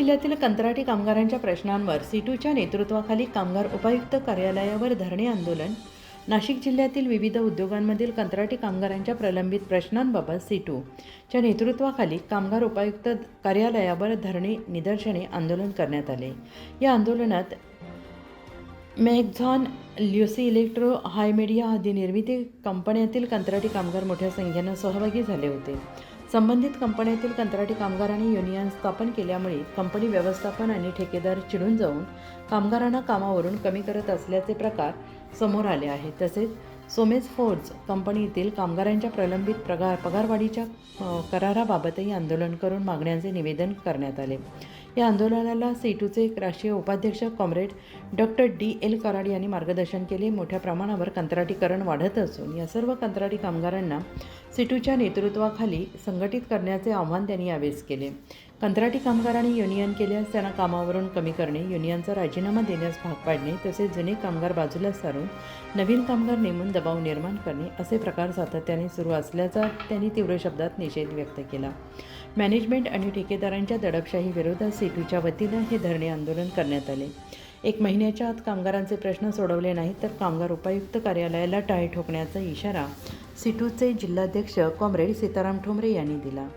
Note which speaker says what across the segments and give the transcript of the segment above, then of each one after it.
Speaker 1: जिल्ह्यातील कंत्राटी कामगारांच्या प्रश्नांवर सीटूच्या नेतृत्वाखाली कामगार उपायुक्त कार्यालयावर धरणे आंदोलन. नाशिक जिल्ह्यातील विविध उद्योगांमधील कंत्राटी कामगारांच्या प्रलंबित प्रश्नांबाबत सीटूच्या नेतृत्वाखाली कामगार उपायुक्त कार्यालयावर धरणे, निदर्शने, आंदोलन करण्यात आले. या आंदोलनात मॅक्झॉन, ल्युसी इलेक्ट्रो, हाय मीडिया आदी निर्मिती कंपन्यातील कंत्राटी कामगार मोठ्या संख्येनं सहभागी झाले होते. संबंधित कंपन्यातील कंत्राटी कामगारांनी युनियन स्थापन केल्यामुळे कंपनी व्यवस्थापन आणि ठेकेदार चिडून जाऊन कामगारांना कामावरून कमी करत असल्याचे प्रकार समोर आले आहेत. तसेच सोमेज फोर्ज कंपनीतील कामगारांच्या प्रलंबित पगारवाढीच्या कराराबाबतही आंदोलन करून मागण्यांचे निवेदन करण्यात आले. या आंदोलनाला सीटूचे राष्ट्रीय उपाध्यक्ष कॉम्रेड डॉक्टर D.L. कराड यांनी मार्गदर्शन केले. मोठ्या प्रमाणावर कंत्राटीकरण वाढत असून या सर्व कंत्राटी कामगारांना सीटूच्या नेतृत्वाखाली संघटित करण्याचे आवाहन त्यांनी यावेळेस केले. कंत्राटी कामगारांनी युनियन केल्यास त्यांना कामावरून कमी करणे, युनियनचा राजीनामा देण्यास भाग पाडणे, तसेच जुने कामगार बाजूला सारून नवीन कामगार नेमून दबाव निर्माण करणे असे प्रकार सातत्याने सुरू असल्याचा त्यांनी तीव्र शब्दात निषेध व्यक्त केला. मॅनेजमेंट आणि ठेकेदारांच्या दडपशाही विरोधात सीटूच्या वतीनं हे धरणे आंदोलन करण्यात आले. 1 महिन्याच्या आत कामगारांचे प्रश्न सोडवले नाहीत तर कामगार उपायुक्त कार्यालयाला टाळी ठोकण्याचा इशारा सीटूचे जिल्हाध्यक्ष कॉम्रेड सीताराम ठोंबरे यांनी दिला.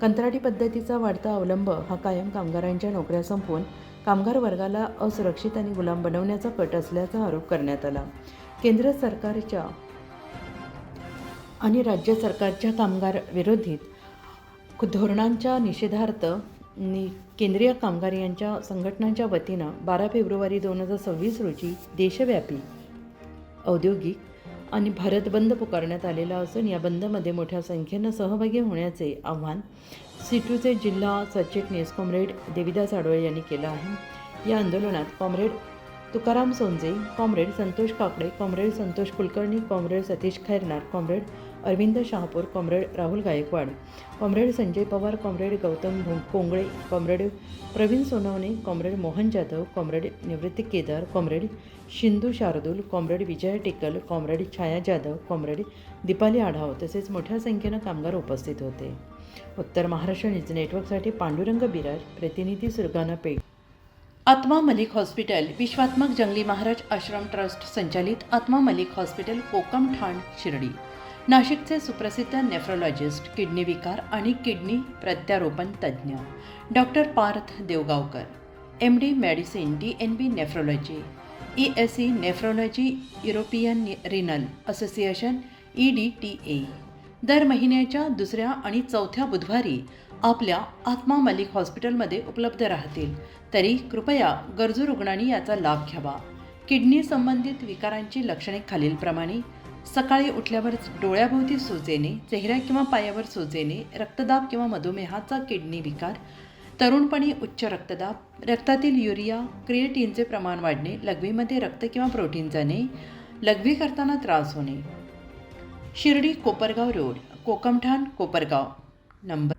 Speaker 1: कंत्राटी पद्धतीचा वाढता अवलंब हा कायम कामगारांच्या नोकऱ्या संपवून कामगार वर्गाला असुरक्षित आणि गुलाम बनवण्याचा कट असल्याचा आरोप करण्यात आला. केंद्र सरकारच्या आणि राज्य सरकारच्या कामगार विरोधित धोरणांच्या निषेधार्थ केंद्रीय कामगार यांच्या संघटनांच्या वतीनं 12 फेब्रुवारी 2026 रोजी देशव्यापी औद्योगिक आणि भारत बंद पुकारण्यात आलेला असून या बंदमध्ये मोठ्या संख्येनं सहभागी होण्याचे आवाहन सीटूचे जिल्हा सरचिटणीस कॉम्रेड देविदास आडवळे यांनी केलं आहे. या आंदोलनात comrade Tukaram Sonje, comrade Santosh Kakade, comrade Santosh Kulkarni, comrade Satish Khairnar, comrade Arvind Shahapur, comrade Rahul Gaikwad, comrade Sanjay Pawar, comrade Gautam Kongale, comrade Pravin Sonawane, comrade Mohan Jadhav, comrade Nivrutti Kedar, comrade Shindu Shardul, comrade Vijay Tekal, comrade Chhaya Jadhav, comrade Deepali Adhav तसेच मोठ्या संख्येनं कामगार उपस्थित होते. उत्तर महाराष्ट्र न्यूज नेटवर्कसाठी पांडुरंग बिराज, प्रतिनिधी सुरगाणा पेठ. आत्मा मलिक हॉस्पिटल विश्वात्मक जंगली महाराज आश्रम ट्रस्ट संचालित आत्मा मलिक हॉस्पिटल कोकम ठाण शिर्डी. नाशिकचे सुप्रसिद्ध नेफ्रोलॉजिस्ट, किडनी विकार आणि किडनी प्रत्यारोपण तज्ज्ञ doctor Parth Devgaonkar, MD medicine, DNB nephrology, ESE nephrology, European renal association EDTA दर महिन्याच्या 2ऱ्या आणि 4थ्या बुधवारी आपल्या आत्मा मलिक हॉस्पिटलमध्ये उपलब्ध राहतील. तरी कृपया गरजू रुग्णांनी याचा लाभ घ्यावा. किडनी संबंधित विकारांची लक्षणे खालीलप्रमाणे: सकाळी उठल्यावर डोळ्याभोवती सूज येणे, चेहऱ्या किंवा पायावर सूज येणे, रक्तदाब किंवा मधुमेहाचा किडनी विकार, तरुणपणी उच्च रक्तदाब, रक्तातील युरिया क्रिएटिनचे प्रमाण वाढणे, लघवीमध्ये रक्त किंवा प्रोटीन जाणे, लघवी करताना त्रास होणे. शिर्डी कोपरगाव रोड, कोकमठाण, कोपरगाव. नंबर